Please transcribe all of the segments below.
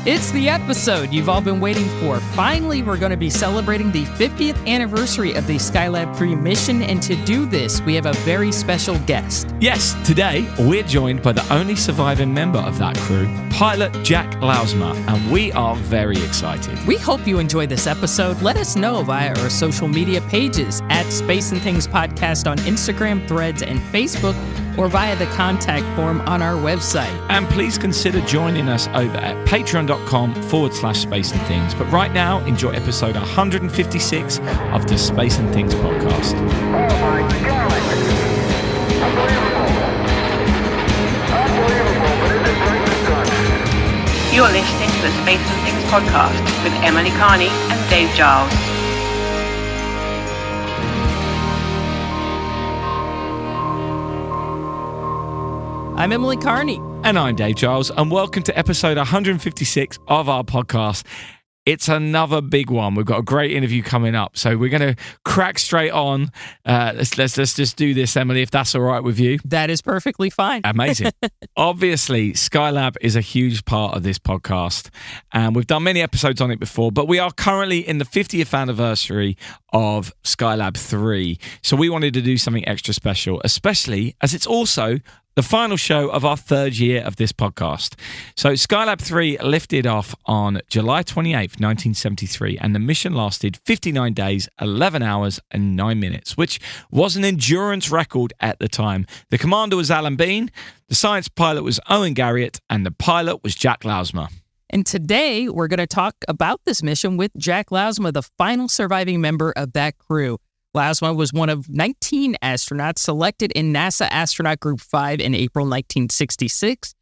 It's the episode you've all been waiting for. Finally, we're going to be celebrating the 50th anniversary of the Skylab 3 mission, and to do this, we have a very special guest. Yes, today we're joined by the only surviving member of that crew, pilot Jack Lousma, and we are very excited. We hope you enjoy this episode. Let us know via our social media pages at Space and Things Podcast on Instagram, Threads, and Facebook, or via the contact form on our website. And please consider joining us over at patreon.com/Space and Things. But right now, enjoy episode 156 of the Space and Things podcast. Oh my God! Unbelievable, but it is right this time. You're listening to the Space and Things podcast with Emily Carney and Dave Giles. I'm Emily Carney. And I'm Dave Giles, and welcome to episode 156 of our podcast. It's another big one. We've got a great interview coming up, so we're going to crack straight on. Let's just do this, Emily, if that's all right with you. That is perfectly fine. Amazing. Obviously, Skylab is a huge part of this podcast, and we've done many episodes on it before, but we are currently in the 50th anniversary of Skylab 3, so we wanted to do something extra special, especially as it's also the final show of our third year of this podcast. So Skylab 3 lifted off on July 28th, 1973, and the mission lasted 59 days, 11 hours, and 9 minutes, which was an endurance record at the time. The commander was Alan Bean, the science pilot was Owen Garriott, and the pilot was Jack Lousma. And today, we're going to talk about this mission with Jack Lousma, the final surviving member of that crew. Lousma was one of 19 astronauts selected in NASA Astronaut Group 5 in April 1966,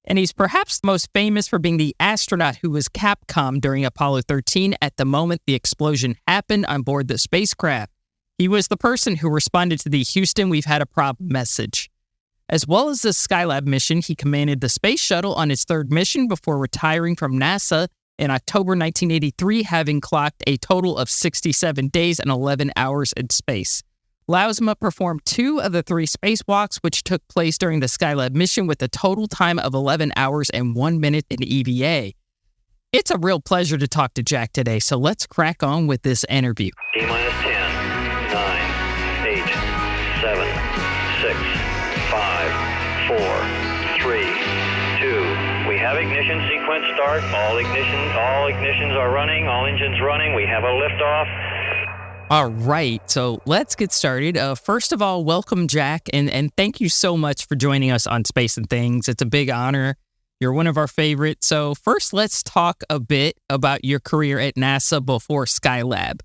and he's perhaps most famous for being the astronaut who was CAPCOM during Apollo 13 at the moment the explosion happened on board the spacecraft. He was the person who responded to the Houston, we've had a problem message. As well as the Skylab mission, he commanded the Space Shuttle on its third mission before retiring from NASA in October 1983, having clocked a total of 67 days and 11 hours in space. Lousma performed 2 of the 3 spacewalks, which took place during the Skylab mission with a total time of 11 hours and 1 minute in EVA. It's a real pleasure to talk to Jack today, so let's crack on with this interview. T-minus 10, 9, 8, 7, 6, 5, 4, 3, 2. We have ignition sequence start. All ignitions are running. All engines running. We have a liftoff. All right, so let's get started. First of all, welcome, Jack, and thank you so much for joining us on Space and Things. It's a big honor. You're one of our favorites. So first, let's talk a bit about your career at NASA before Skylab.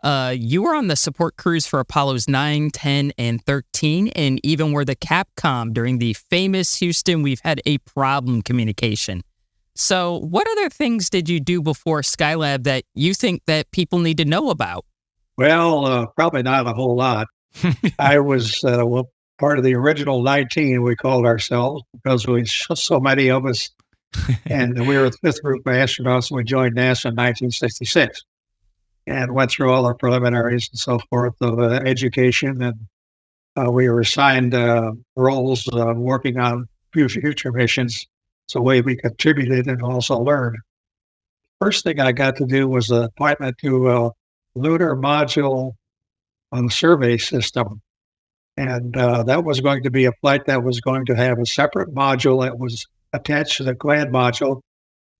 You were on the support crews for Apollos 9, 10, and 13, and even were the CAPCOM during the famous Houston, we've had a problem communication. So what other things did you do before Skylab that you think that people need to know about? Well, probably not a whole lot. I was part of the original 19, we called ourselves, because we so many of us, and we were the 5th group of astronauts, and we joined NASA in 1966. And went through all our preliminaries and so forth of education. And we were assigned roles working on future missions. So way we contributed and also learned. First thing I got to do was an appointment to a lunar module on the survey system. And that was going to be a flight that was going to have a separate module that was attached to the command module,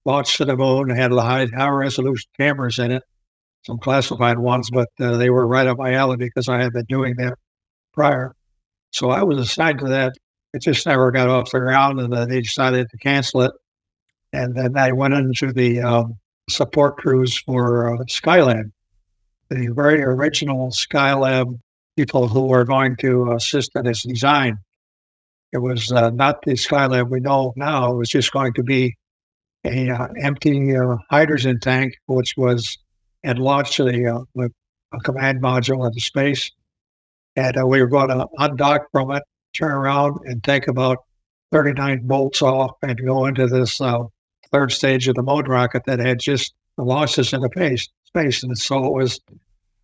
launched to the moon, and had high resolution cameras in it. Some classified ones, but they were right up my alley because I had been doing that prior. So I was assigned to that. It just never got off the ground, and they decided to cancel it. And then I went into the support crews for Skylab, the very original Skylab people who were going to assist in its design. It was not the Skylab we know now. It was just going to be a empty hydrogen tank, which was and launched the command module into space. And we were going to undock from it, turn around, and take about 39 bolts off and go into this third stage of the moon rocket that had just launched us into space. And so it was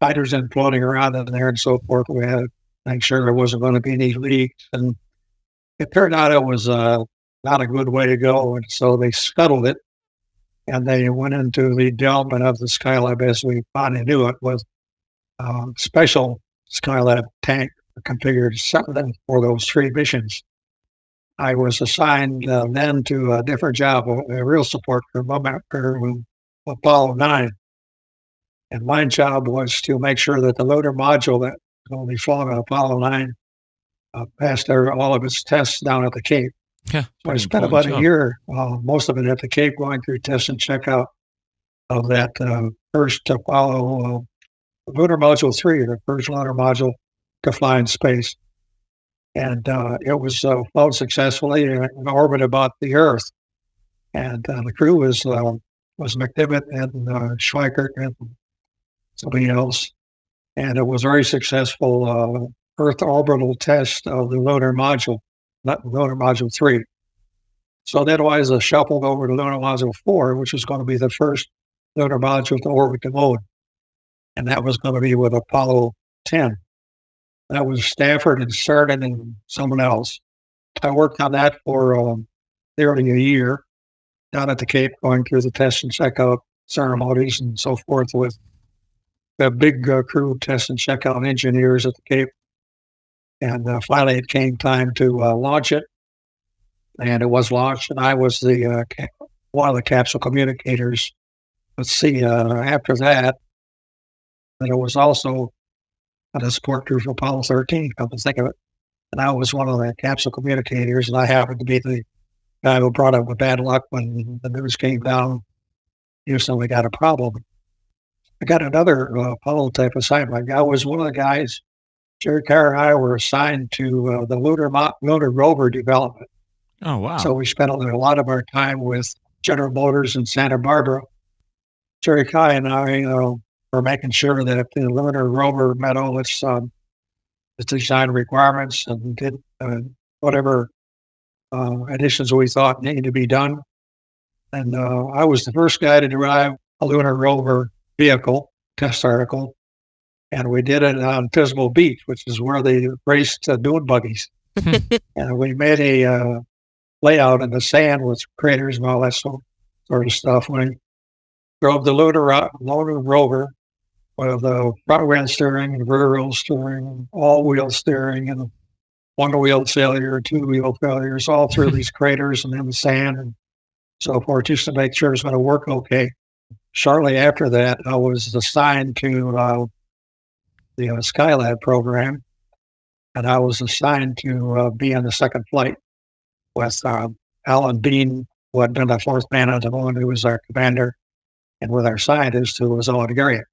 hydrogen floating around in there and so forth. We had to make sure there wasn't going to be any leaks. And it turned out it was not a good way to go. And so they scuttled it. and they went into the development of the Skylab as we finally knew it, with special Skylab tank configured separately for those 3 missions. I was assigned then to a different job, a real support for Apollo 9. And my job was to make sure that the lunar module that was going to be flying on Apollo 9 passed all of its tests down at the Cape. Yeah, so I spent about a year, most of it at the Cape, going through test and checkout of that first Apollo lunar module 3, the first lunar module to fly in space. And it was flown successfully in orbit about the Earth. And the crew was McDivitt and Schweikert and somebody else. And it was very successful Earth orbital test of the lunar module, not lunar module 3. So then I was shuffled over to lunar module 4, which was going to be the first lunar module to orbit the moon. And that was going to be with Apollo 10. That was Stafford and Cernan and someone else. I worked on that for nearly a year down at the Cape, going through the test and checkout ceremonies and so forth with the big crew test and checkout engineers at the Cape. And finally it came time to launch it. And it was launched, and I was the one of the capsule communicators. Let's see, after that, and it was also a support crew for Apollo 13, come to think of it. And I was one of the capsule communicators, and I happened to be the guy who brought up with bad luck when the news came down. Houston, we got a problem. I got another Apollo type assignment. I was one of the guys, Jerry Carr and I were assigned to the lunar rover development. Oh, wow. So we spent a lot of our time with General Motors in Santa Barbara. Jerry Kai and I were making sure that the lunar rover met all its design requirements and did whatever additions we thought needed to be done. And I was the first guy to drive a lunar rover vehicle, test article, and we did it on Pismo Beach, which is where they raced dune buggies. And we made a layout in the sand with craters and all that sort of stuff. We drove the lunar rover with the front wheel steering and rear wheel steering, all-wheel steering, and one-wheel failure, two-wheel failures, all through these craters and in the sand and so forth, just to make sure it's going to work okay. Shortly after that, I was assigned to the Skylab program, and I was assigned to be on the second flight with Alan Bean, who had been the 4th man on the moon, who was our commander, and with our scientist, who was Owen Garriott.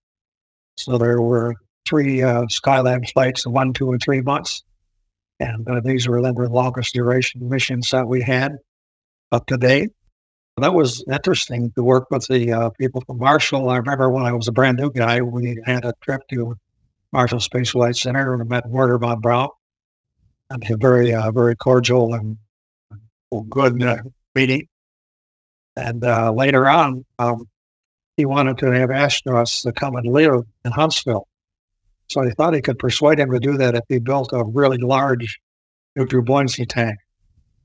So there were 3 Skylab flights, 1, 2, and 3 months. And these were the longest duration missions that we had up to date. That was interesting to work with the people from Marshall. I remember when I was a brand new guy, we had a trip to Marshall Space Flight Center and met Werner von Braun. And a very, very cordial and good meeting. And later on, he wanted to have astronauts to come and live in Huntsville. So he thought he could persuade him to do that if he built a really large neutral buoyancy tank.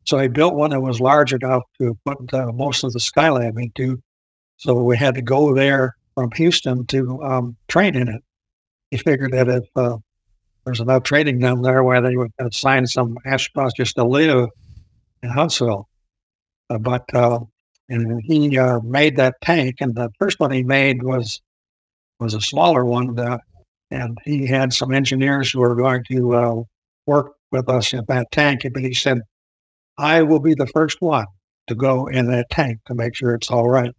So he built one that was large enough to put most of the Skylab into. So we had to go there from Houston to train in it. He figured that if there's enough training down there where they would assign some astronauts just to live in Huntsville. And he made that tank, and the first one he made was a smaller one, and he had some engineers who were going to work with us in that tank, but he said, I will be the first one to go in that tank to make sure it's all right.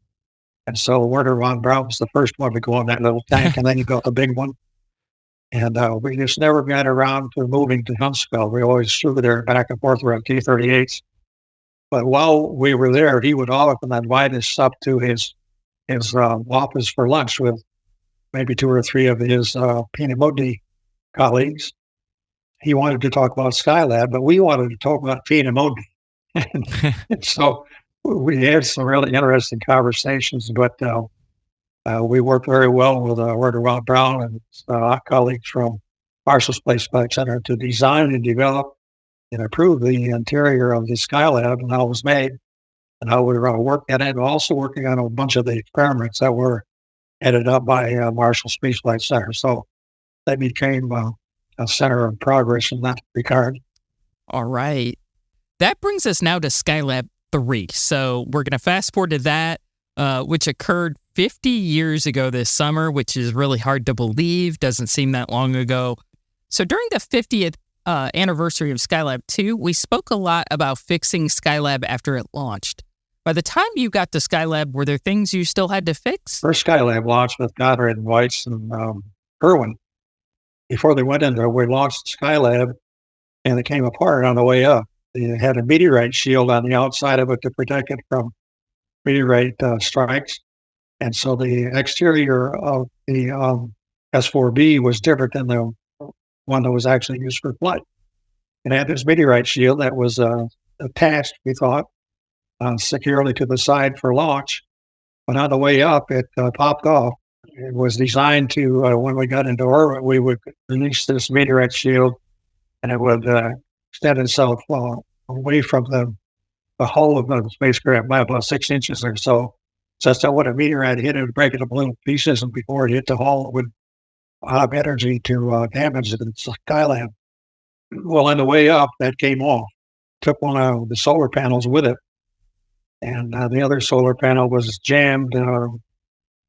And so Werner von Braun was the first one to go in that little tank, and then he built a big one. And we just never got around to moving to Huntsville. We always flew there back and forth around T-38s. But while we were there, he would often invite us up to his office for lunch with maybe 2 or 3 of his Peenemünde colleagues. He wanted to talk about Skylab, but we wanted to talk about Peenemünde. And so we had some really interesting conversations, but we worked very well with Werner von Braun and our colleagues from Marshall Space Flight Center to design and develop and improve the interior of the Skylab, and how it was made. And I was working at it, also working on a bunch of the experiments that were headed up by Marshall Space Flight Center. So that became a center of progress in that regard. All right. That brings us now to Skylab 3. So we're going to fast forward to that, which occurred 50 years ago this summer, which is really hard to believe. Doesn't seem that long ago. So during the 50th anniversary of Skylab 2, we spoke a lot about fixing Skylab after it launched. By the time you got to Skylab, were there things you still had to fix? First Skylab launched with Goddard and Weiss and Irwin. Before they went into it, we launched Skylab, and it came apart on the way up. It had a meteorite shield on the outside of it to protect it from meteorite strikes. And so the exterior of the S4B was different than the one that was actually used for flight. It had this meteorite shield that was attached, we thought, securely to the side for launch. But on the way up, it popped off. It was designed to, when we got into orbit, we would release this meteorite shield, and it would extend itself away from the hull of the spacecraft by about 6 inches or so. So that when a meteorite hit, it would break it into little pieces, and before it hit the hull, it would have energy to damage the Skylab. Well, on the way up, that came off. Took one of the solar panels with it, and the other solar panel was jammed to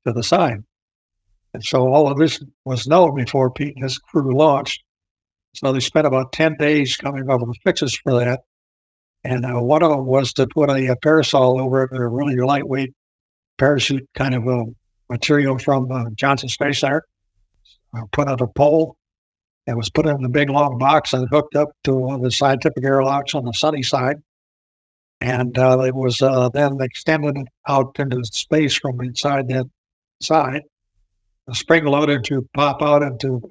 the side. And so all of this was known before Pete and his crew launched. So they spent about 10 days coming up with fixes for that. And one of them was to put a parasol over it, a really lightweight parachute kind of material from Johnson Space Center. Put on a pole and was put in a big long box and hooked up to one of the scientific airlocks on the sunny side. And it was then extended out into space from inside that side. The spring loaded to pop out and to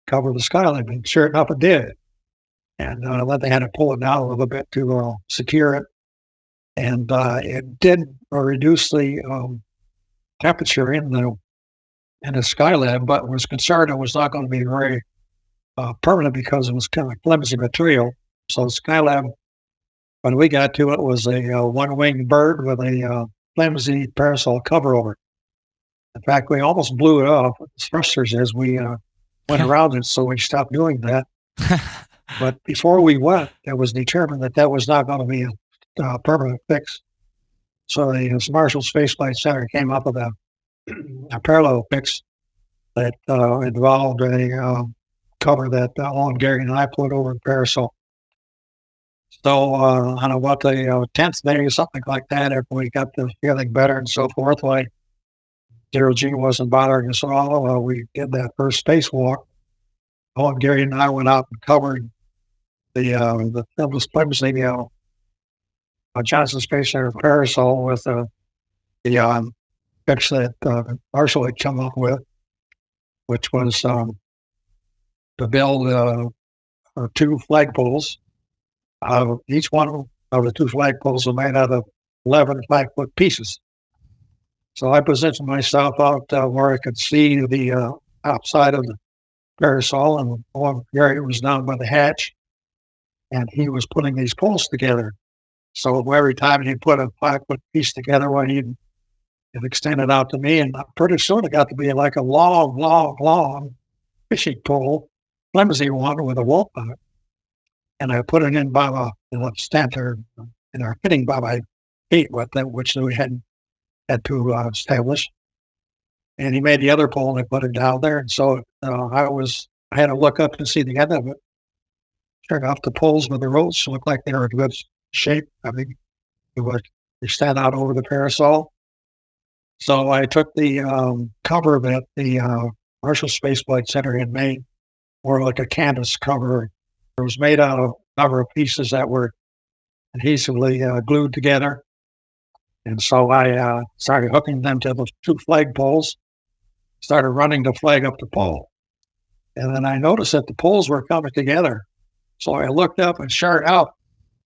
cover the Skylab. And sure enough, it did. And then they had to pull it down a little bit to secure it. And it did reduce the temperature in the Skylab, but was concerned it was not going to be very permanent because it was kind of flimsy material. So Skylab, when we got to it, was a one-winged bird with a flimsy parasol cover over it. In fact, we almost blew it off with the thrusters as we went around it, so we stopped doing that. But before we went, it was determined that that was not going to be a permanent fix. So the Marshall Space Flight Center came up with a parallel fix that involved a cover that Owen Garriott and I put over the parasol. So on about the 10th day or something like that, after we got the feeling better and so forth, like Zero G wasn't bothering us at all, we did that first spacewalk. Owen Garriott and I went out and covered the flimsy Johnson Space Center parasol with the fix that Marshall had come up with, which was to build 2 flagpoles. Each one of the 2 flagpoles was made out of 11 5-foot pieces. So I positioned myself out where I could see the outside of the parasol, and Owen Garriott was down by the hatch, and he was putting these poles together. So every time he put a 5-foot piece together, he'd extend it out to me, and pretty soon it got to be like a long fishing pole, flimsy one with a rope on it. And I put it in by the stand there in our fitting by my feet, which we had to establish. And he made the other pole and I put it down there. And so I had to look up to see the end of it. Turned off the poles with the ropes looked like they were in good shape. I mean, they stand out over the parasol. So I took the cover that the Marshall Space Flight Center had made, more like a canvas cover. It was made out of a number of pieces that were adhesively glued together. And so I started hooking them to those 2 flagpoles, started running the flag up the pole. And then I noticed that the poles were coming together. So I looked up and sure enough,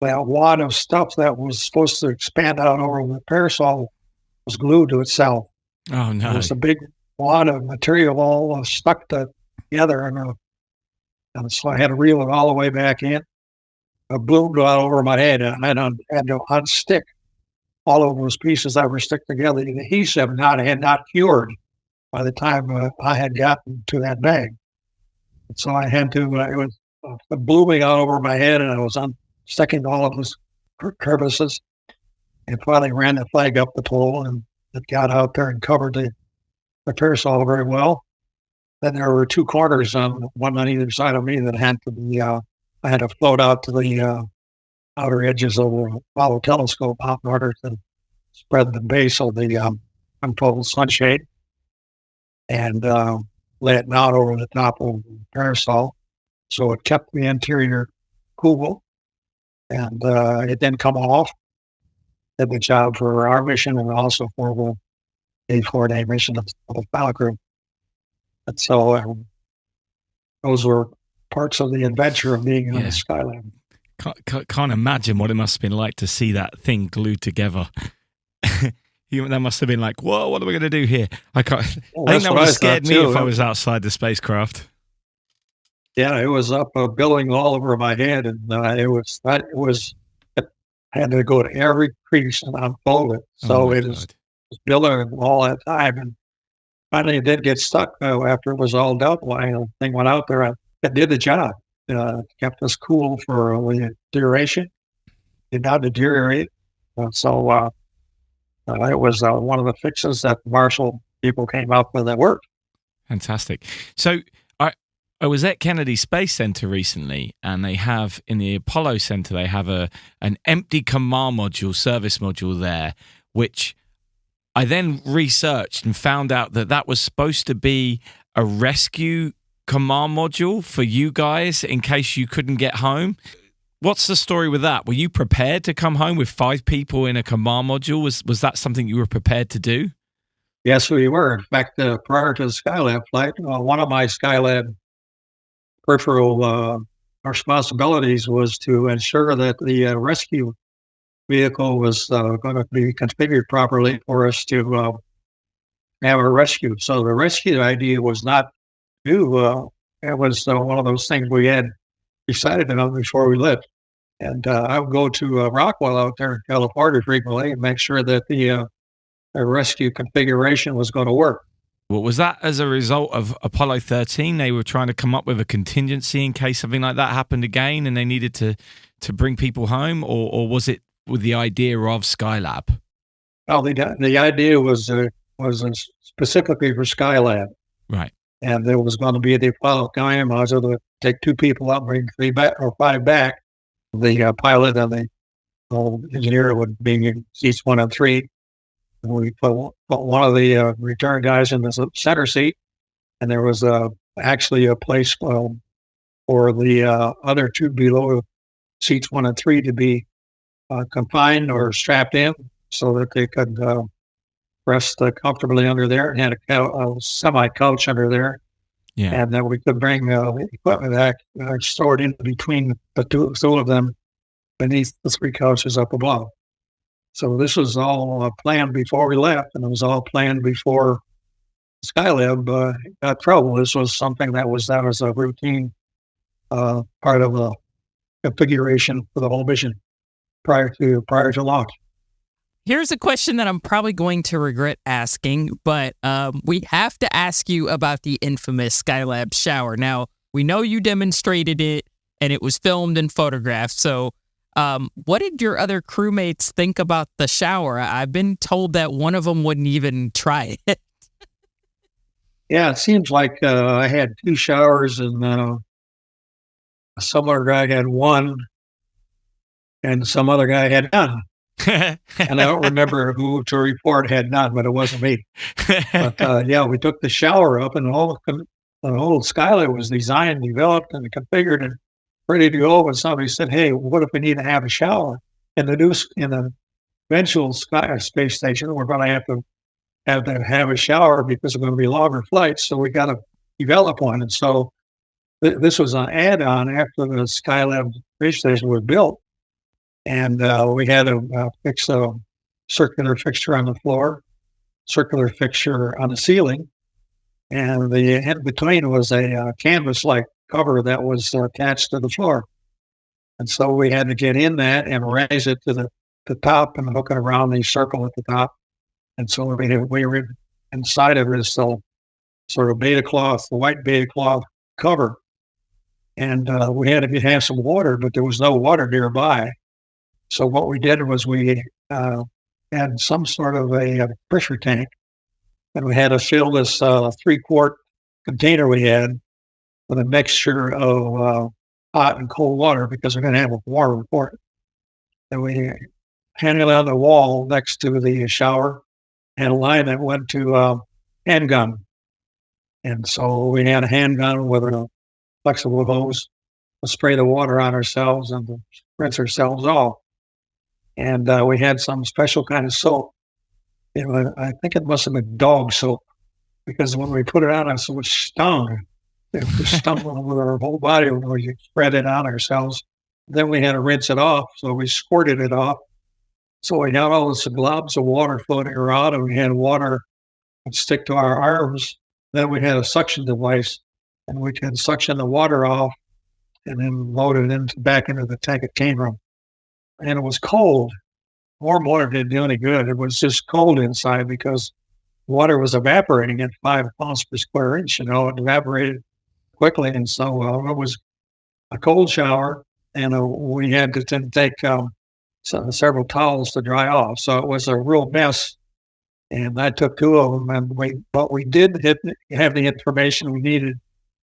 that wad of stuff that was supposed to expand out over the parasol was glued to itself. Oh, no. It was a big wad of material all stuck together. And so I had to reel it all the way back in. It bloomed all over my head, and I had to unstick all of those pieces that were stuck together, the adhesive had not cured by the time I had gotten to that bag. And so I had to, it was blooming out over my head, and I was sticking all of those crevices, and finally ran the flag up the pole, and it got out there and covered the parasol very well. Then there were two corners, one on either side of me, that had to be, I had to float out to the outer edges of the Apollo telescope out in order to spread the base of the unfolded sunshade and lay it down over the top of the parasol. So it kept the interior cool, and it didn't come off. Did the job for our mission and also for the A4-day mission of the pilot crew. And so those were parts of the adventure of being in the Skylab. Can't imagine what it must have been like to see that thing glued together. That must have been like, whoa, what are we going to do here? I think that would have scared me if I was outside the spacecraft. Yeah, it was up billowing all over my head, and it had to go to every crease and unfold it. So it was billowing all that time, and finally it did get stuck after it was all done. The thing went out there, it did the job. Kept us cool for the duration. Did not deteriorate. So it was one of the fixes that Marshall people came up with that worked. Fantastic. So I was at Kennedy Space Center recently, and they have, in the Apollo Center, they have an empty command module, service module there, which I then researched and found out that was supposed to be a rescue command module for you guys in case you couldn't get home. What's the story with that? Were you prepared to come home with 5 people in a command module? Was that something you were prepared to do? Yes, we were. In fact, prior to the Skylab flight, one of my Skylab peripheral responsibilities was to ensure that the rescue vehicle was going to be configured properly for us to have a rescue. So the rescue idea was not new. It was one of those things we had decided on before we left. And I would go to Rockwell out there in California frequently and make sure that the rescue configuration was going to work. Well, was that as a result of Apollo 13? They were trying to come up with a contingency in case something like that happened again and they needed to bring people home? Or was it with the idea of Skylab? Well, the idea was specifically for Skylab. Right. And there was going to be the Apollo time. I was able to take 2 people up, bring 3 back or 5 back. The pilot and the engineer would be in seats 1 and 3. And we put one of the return guys in the center seat, and there was actually a place for the other 2 below seats 1 and 3 to be confined or strapped in so that they could rest comfortably under there, and had a semi-couch under there. Yeah. And then we could bring the equipment back stored in between the two of them beneath the 3 couches up above. So this was all planned before we left, and it was all planned before Skylab got trouble. This was something that was a routine part of the configuration for the whole mission prior to launch. Here's a question that I'm probably going to regret asking, but we have to ask you about the infamous Skylab shower. Now, we know you demonstrated it, and it was filmed and photographed. So what did your other crewmates think about the shower? I've been told that one of them wouldn't even try it. Yeah, it seems like I had 2 showers, and some other guy had 1, and some other guy had none. And I don't remember who to report had none, but it wasn't me. But we took the shower up, and the whole Skylab was designed, developed, and configured, and ready to go. And somebody said, "Hey, what if we need to have a shower in the eventual space station? We're going to have a shower because it's going to be longer flights, so we got to develop one." And so this was an add-on after the Skylab space station was built. And we had to fix a circular fixture on the floor, circular fixture on the ceiling, and the in between was a canvas-like cover that was attached to the floor. And so we had to get in that and raise it to the the top and hooking around the circle at the top. And so we were inside of this sort of beta cloth, the white beta cloth cover. And we had to have some water, but there was no water nearby. So what we did was we had some sort of a pressure tank, and we had to fill this 3-quart container we had with a mixture of hot and cold water because we're going to have a water report. And we hung it on the wall next to the shower, and a line that went to handgun. And so we had a handgun with a flexible hose to spray the water on ourselves and to rinse ourselves off. And we had some special kind of soap. I think it must have been dog soap, because when we put it on us, it was stung. It was stung with our whole body when we spread it on ourselves. Then we had to rinse it off, so we squirted it off. So we had all these globs of water floating around, and we had water that stick to our arms. Then we had a suction device, and we could suction the water off and then load it back into the tank it came from. And it was cold. Warm water didn't do any good. It was just cold inside because water was evaporating at 5 pounds per square inch. It evaporated quickly. And so it was a cold shower, and we had to then take several towels to dry off. So it was a real mess. And I took 2 of them, but we did have the information we needed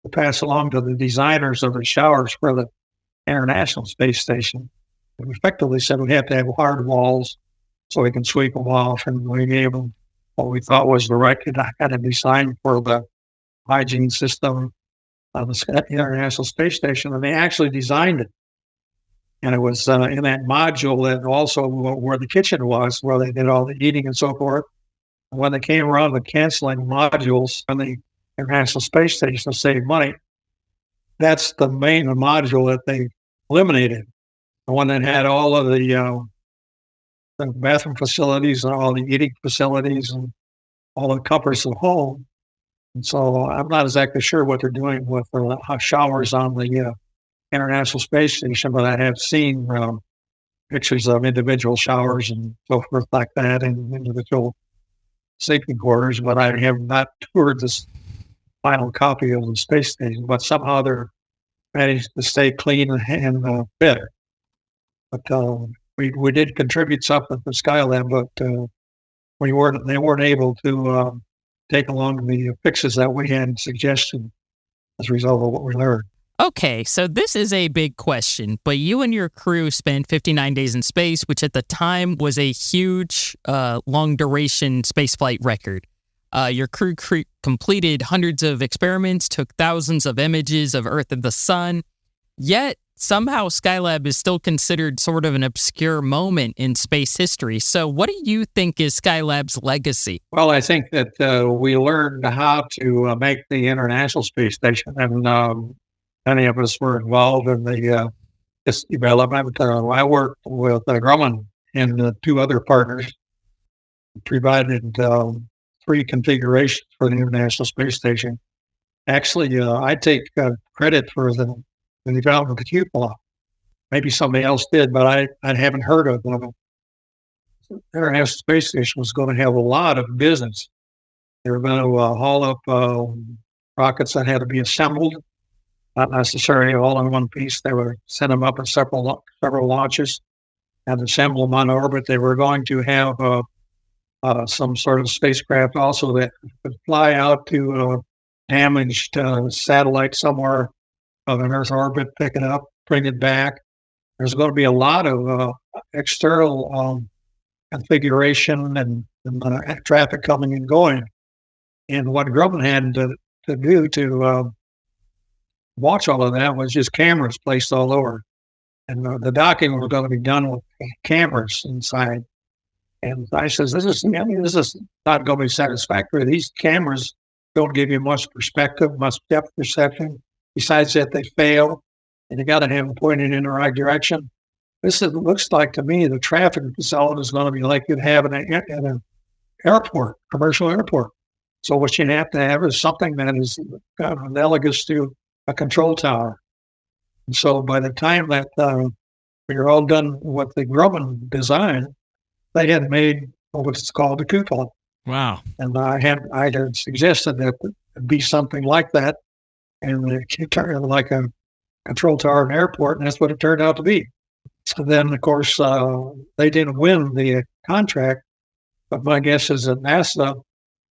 to pass along to the designers of the showers for the International Space Station. We effectively said we have to have hard walls so we can sweep them off, and we gave them what we thought was the right kind of design for the hygiene system of the International Space Station, and they actually designed it. And it was in that module that also where the kitchen was, where they did all the eating and so forth. And when they came around to canceling modules on the International Space Station to save money, that's the main module that they eliminated. The one that had all of the bathroom facilities and all the eating facilities and all the comforts of home. And so I'm not exactly sure what they're doing with the showers on the International Space Station, but I have seen pictures of individual showers and so forth like that in individual sleeping quarters, but I have not toured this final copy of the space station, but somehow they're managed to stay clean and fit. But we did contribute something for Skylab, but they weren't able to take along the fixes that we had suggested as a result of what we learned. Okay, so this is a big question, but you and your crew spent 59 days in space, which at the time was a huge, long-duration spaceflight record. Your crew completed hundreds of experiments, took thousands of images of Earth and the Sun, yet somehow Skylab is still considered sort of an obscure moment in space history. So what do you think is Skylab's legacy? Well, I think that we learned how to make the International Space Station, and many of us were involved in this development. I worked with Grumman and 2 other partners, provided 3 configurations for the International Space Station. Actually, I take credit for the development of the cupola. Maybe somebody else did, but I haven't heard of them. The International Space Station was going to have a lot of business. They were going to haul up rockets that had to be assembled, not necessarily all in one piece. They would send them up in several launches and assemble them on orbit. They were going to have some sort of spacecraft also that could fly out to a damaged satellite somewhere of an Earth orbit, pick it up, bring it back. There's going to be a lot of external configuration and traffic coming and going. And what Grumman had to do to watch all of that was just cameras placed all over. And the docking was going to be done with cameras inside. And I says, this is not going to be satisfactory. These cameras don't give you much perspective, much depth perception. Besides that, they fail, and you got to have them pointed in the right direction. Looks like to me the traffic facility is going to be like you'd have at an airport, commercial airport. So what you have to have is something that is kind of analogous to a control tower. And so by the time that we were all done with the Grumman design, they had made what's called a cupola. Wow. And I had suggested that it be something like that, and it turned like a control tower in an airport, and that's what it turned out to be. So then, of course, they didn't win the contract, but my guess is that NASA,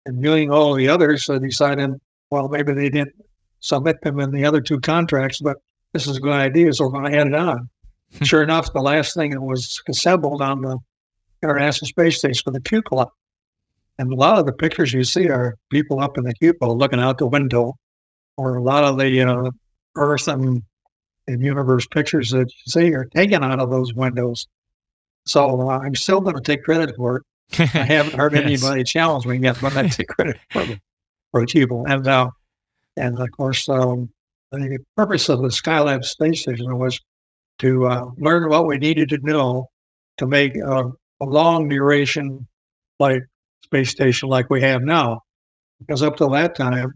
and viewing all the others, decided, well, maybe they didn't submit them in the other two contracts, but this is a good idea, so we're going to add it on. Sure enough, the last thing that was assembled on the International Space Station for the cupola. And a lot of the pictures you see are people up in the cupola looking out the window, or a lot of the Earth and universe pictures that you see are taken out of those windows. So I'm still going to take credit for it. I haven't heard anybody challenge me yet, but I take credit for the cupola. And of course, the purpose of the Skylab space station was to learn what we needed to know to make a long duration flight space station like we have now. Because up till that time,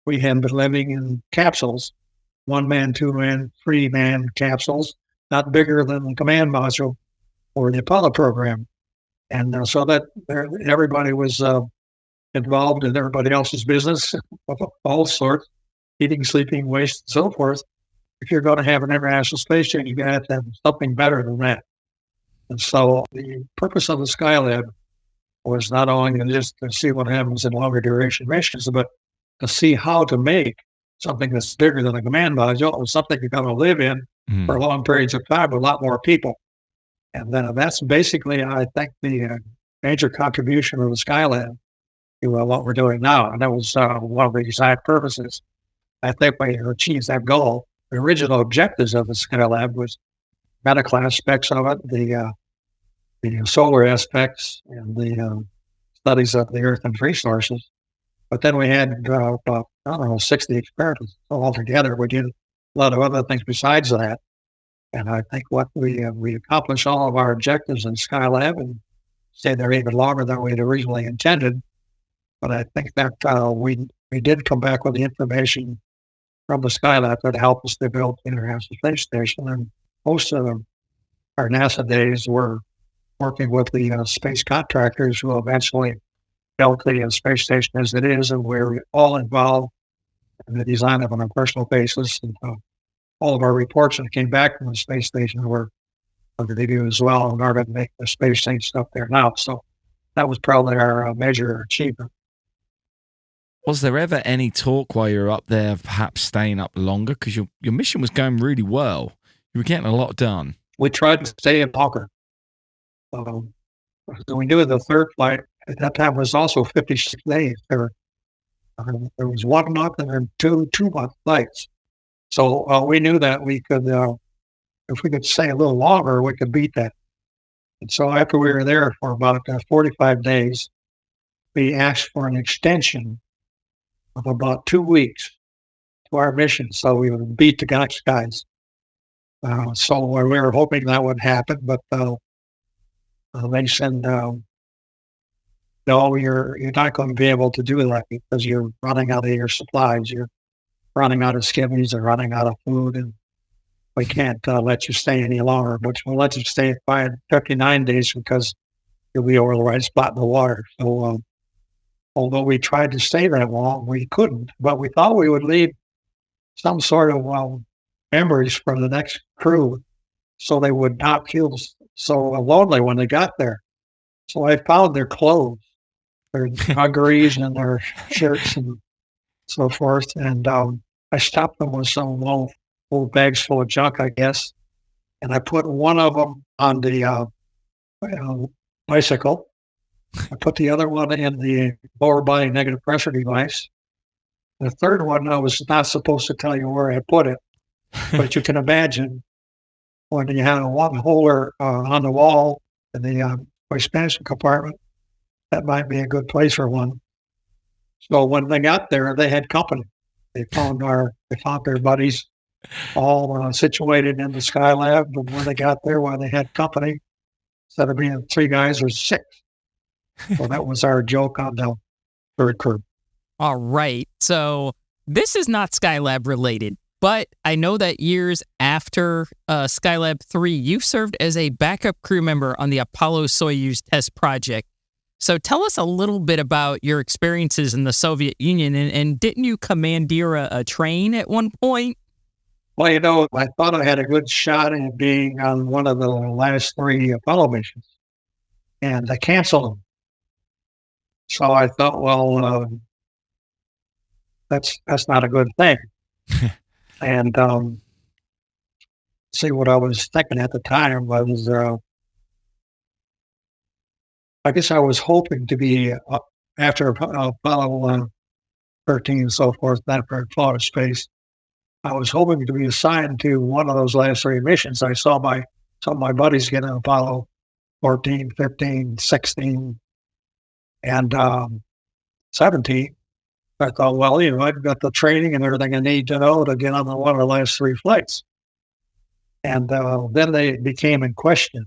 we had been living in capsules, 1-man, 2-man, 3-man capsules, not bigger than the command module or the Apollo program. And so that everybody was involved in everybody else's business of all sorts, eating, sleeping, waste, and so forth. If you're going to have an international space station, you're going to have something better than that. And so the purpose of the Skylab was not only just to see what happens in longer duration missions, but to see how to make something that's bigger than a command module, or something you're going to live in for long periods of time with a lot more people. And then that's basically, I think, the major contribution of the Skylab to what we're doing now. And that was one of the design purposes. I think we achieved that goal. The original objectives of the Skylab was medical aspects of it, the solar aspects, and the studies of the Earth and resources. But then we had about, 60 experiments altogether. We did a lot of other things besides that. And I think what we accomplished all of our objectives in Skylab, and say they're even longer than we'd originally intended. But I think that we did come back with the information from the Skylab that helped us to build the International Space Station. And most of our NASA days were working with the space contractors who eventually built the space station as it is, and we're all involved in the design of it on a personal basis. And all of our reports that came back from the space station were under review as well in order to make the space station stuff there now. So that was probably our major achievement. Was there ever any talk while you were up there of perhaps staying up longer? Because your mission was going really well. You were getting a lot done. We tried to stay in longer. So we knew the third flight at that time was also 56 days. There was 1 month and then two month flights. So we knew that we could, if we could stay a little longer, we could beat that. And so after we were there for about 45 days, we asked for an extension of about 2 weeks to our mission, so we would beat the guys. So we were hoping that would happen, but they said, no, you're not going to be able to do that because you're running out of your supplies. You're running out of skivvies and running out of food, and we can't let you stay any longer, but we'll let you stay 59 days because you'll be over the right spot in the water. So although we tried to stay that long, we couldn't, but we thought we would leave some sort of memories for the next crew so they would not feel so lonely when they got there. So I found their clothes, their dungarees and their shirts and so forth. And I stopped them with some little bags full of junk, I guess. And I put one of them on the bicycle. I put the other one in the lower body negative pressure device. The third one, I was not supposed to tell you where I put it. But you can imagine when you have one holder on the wall in the expansion compartment, that might be a good place for one. So when they got there, they had company. They found their buddies all situated in the Skylab. But when they got there, they had company. Instead of being 3 guys, or 6. So that was our joke on the third crew. All right. So this is not Skylab related, But I know that years after Skylab 3, you served as a backup crew member on the Apollo-Soyuz test project. So tell us a little bit about your experiences in the Soviet Union, and didn't you commandeer a train at one point? Well, I thought I had a good shot at being on one of the last 3 Apollo missions, and I canceled them. So I thought, well, that's not a good thing. And see, what I was thinking at the time was, I guess I was hoping to be, after Apollo 13 and so forth, that for outer space, I was hoping to be assigned to one of those last 3 missions. I saw some of my buddies get on Apollo 14, 15, 16, and 17. I thought, well, I've got the training and everything I need to know to get on one of the last 3 flights. And then they became in question.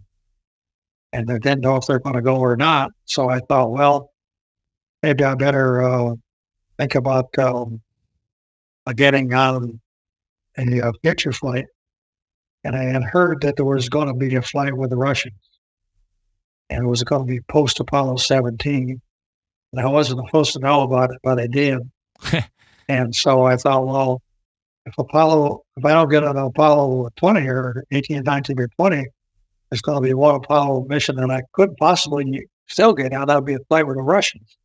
And they didn't know if they're going to go or not. So I thought, well, maybe I better think about getting on a future flight. And I had heard that there was going to be a flight with the Russians. And it was going to be post-Apollo 17. And I wasn't supposed to know about it, but I did. And so I thought, well, if I don't get an Apollo 20 or 18, 19, or 20, it's going to be one Apollo mission that I could possibly still get out. That would be a flight with the Russians.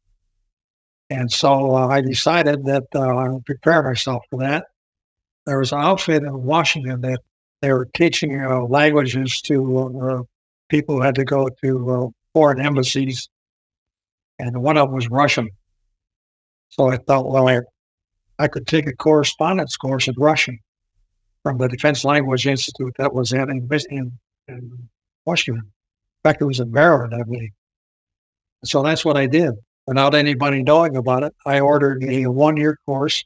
And so I decided that I would prepare myself for that. There was an outfit in Washington that they were teaching languages to people who had to go to foreign embassies, and one of them was Russian. So I thought, well, I could take a correspondence course in Russian from the Defense Language Institute that was in Washington. In fact, it was in Maryland, I believe. So that's what I did. Without anybody knowing about it, I ordered a 1-year course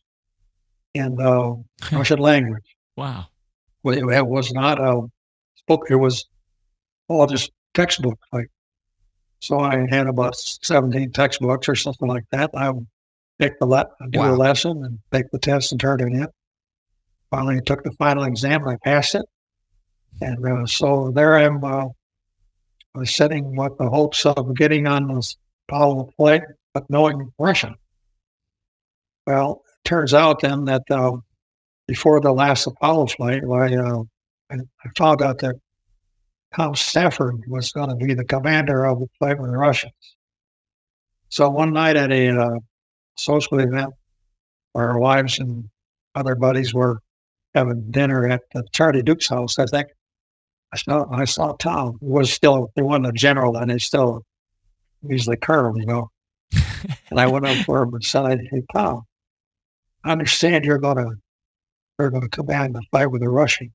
in Russian language. Wow. It was not a book. It was all just textbook. So I had about 17 textbooks or something like that. I would take the lesson and take the test and turn it in. Finally, I took the final exam and I passed it. And so there I am, I was sitting with the hopes of getting on this Apollo flight, but knowing Russian. Well, it turns out then that before the last Apollo flight, I found out that Tom Stafford was going to be the commander of the flight with the Russians. So one night at a social event where our wives and other buddies were having dinner at Charlie Duke's house, I think, I saw Tom. He wasn't a general then, he's the colonel, And I went up for him and said, hey, Tom, I understand you're going to command the fight with the Russians.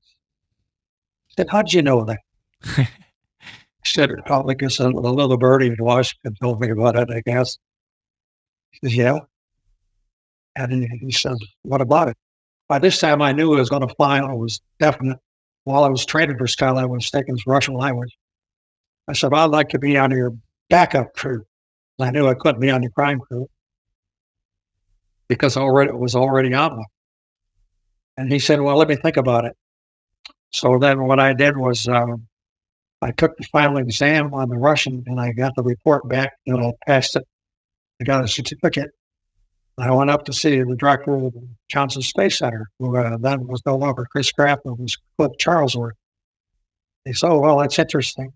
I said, how'd you know that? He said, probably because a little birdie in Washington told me about it, I guess. He said, yeah. And he said, what about it? By this time, I knew I was going to fly, and it was definite. While I was training for Skylab, I was taking Russian language. I said, I'd like to be on your backup crew. I knew I couldn't be on your prime crew because it was already on one. And he said, well, let me think about it. So then what I did was I took the final exam on the Russian, and I got the report back, and I passed it. I got a certificate. I went up to see the director of the Johnson Space Center, who then was no longer Chris Kraft, it was Cliff Charlesworth. He said, oh, well, that's interesting.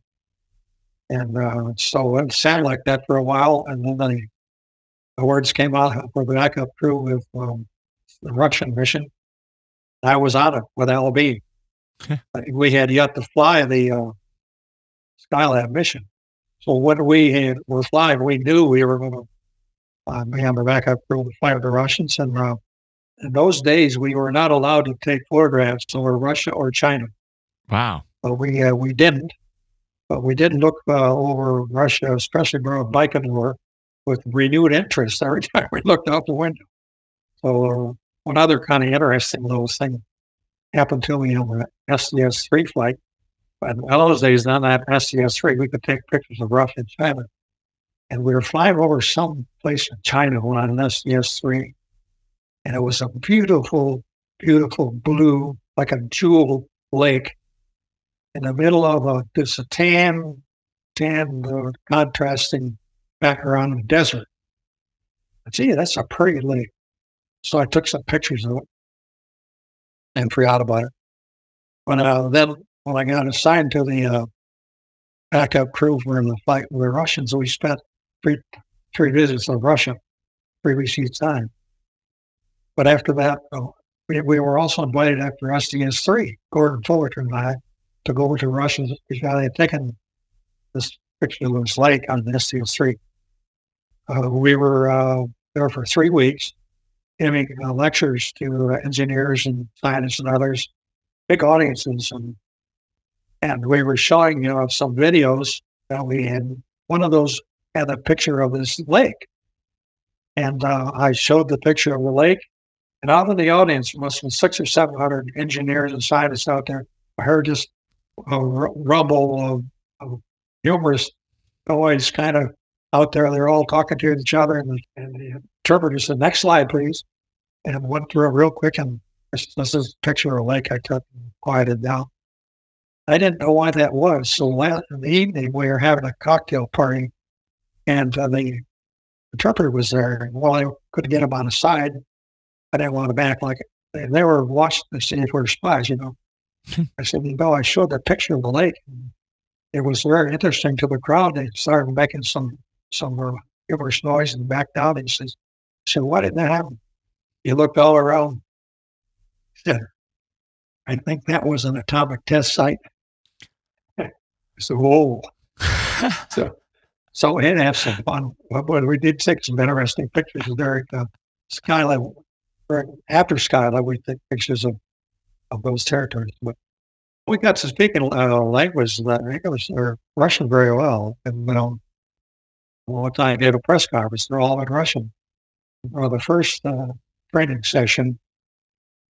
And so it sounded like that for a while, and then the words came out for the backup crew with the Russian mission. I was on it with LB. We had yet to fly the Skylab mission. So when we were flying, we knew we were going to be on the backup crew to fly with the Russians. And in those days, we were not allowed to take photographs over Russia or China. Wow. But we didn't. But we did look over Russia, especially around Baikonur, with renewed interest every time we looked out the window. So one other kind of interesting little thing happened to me on the STS-3 flight. But in those days, on that STS-3, we could take pictures of Russia and China. And we were flying over some place in China on an STS-3. And it was a beautiful beautiful blue, like a jewel lake in the middle of this tan contrasting background of the desert. Gee, that's a pretty lake. So I took some pictures of it and forgot about it. But then when I got assigned to the backup crew for the fight with the Russians, we spent three visits of Russia, 3 weeks each time. But after that, we were also invited after STS-3, Gordon Fullerton and I, to go over to Russia because I had taken this picture of this lake on the STS-3. We were there for 3 weeks, giving lectures to engineers and scientists and others, big audiences, and we were showing some videos that we had. One of those had a picture of this lake, and I showed the picture of the lake, and out in the audience must have been 600 or 700 engineers and scientists out there. I heard just a rumble of numerous boys kind of out there. They're all talking to each other, and the interpreter said, "Next slide, please," and went through it real quick. And this is a picture of a lake I took and quieted down. I didn't know why that was. So in the evening, we were having a cocktail party, and the interpreter was there. And while I couldn't get him on the side, I didn't want to act like it. They were watching to see if we were spies, I said, I showed the picture of the lake. It was very interesting to the crowd. They started making some humorous noise and backed down. He said, "Why did that happen?" He looked all around. He said, "I think that was an atomic test site." I said, "Whoa." So we had to have some fun. But we did take some interesting pictures there at Skylab. After Skylab, we took pictures of those territories. But we got to speak in language, English or Russian very well. And one time I did a press conference, they're all in Russian. The first training session,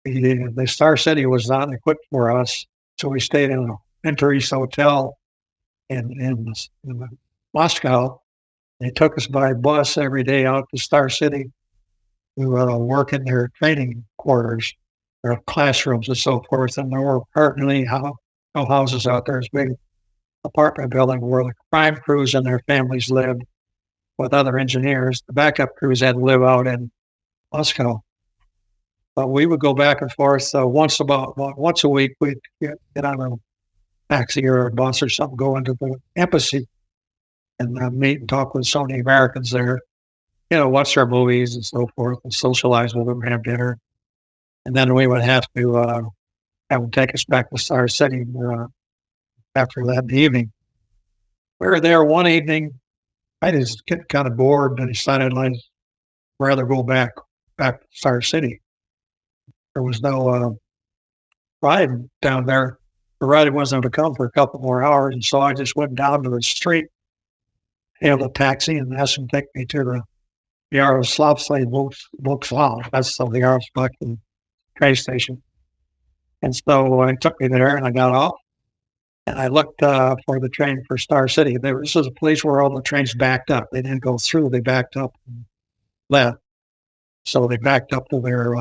the Star City was not equipped for us, so we stayed in an Inter-East hotel in Moscow. They took us by bus every day out to Star City to work in their training quarters, their classrooms and so forth. And there were apparently no houses out there. It's a big apartment building where the prime crews and their families lived with other engineers. The backup crews had to live out in Moscow. But we would go back and forth once a week. We'd get on a taxi or a bus or something, go into the embassy and meet and talk with so many Americans there. Watch their movies and so forth, and socialize with them, have dinner. And then we would have to have them take us back to Star City after that in the evening. We were there one evening. I just get kind of bored and decided I'd rather go back to Star City. There was no ride down there. The ride wasn't going to come for a couple more hours, and so I just went down to the street, hailed a taxi, and asked him to take me to the Yaroslavsky Vokzal. That's the Yaroslavsky train station. And so he took me there, and I got off, and I looked for the train for Star City. This was a place where all the trains backed up. They didn't go through; they backed up and left. So they backed up to their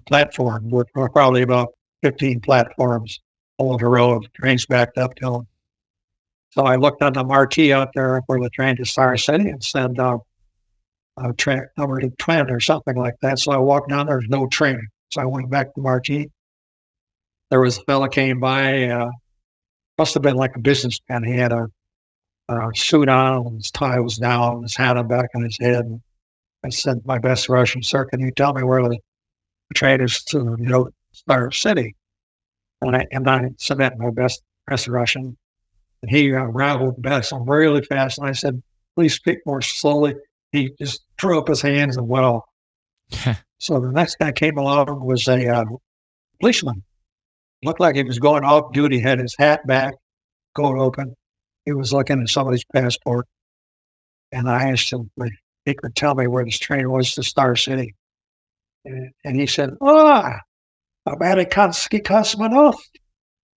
platform. We're probably about 15 platforms all over the road. Trains backed up to them. So I looked on the marquee out there for the train to Star City and said, train number 20 or something like that. So I walked down, there's no train. So I went back to the marquee. There was a fella came by, must have been like a businessman. He had a suit on, and his tie was down, his hat on back on his head. And I said, "My best Russian, sir, can you tell me where the train is to Star City?" And I said that in my best Russian. And he rattled back some really fast. And I said, "Please speak more slowly." He just threw up his hands and went off. So the next guy came along was a policeman. Looked like he was going off duty, had his hat back, coat open. He was looking at somebody's passport. And I asked him if he could tell me where this train was to Star City. And he said, Amerikansky cosmonaut.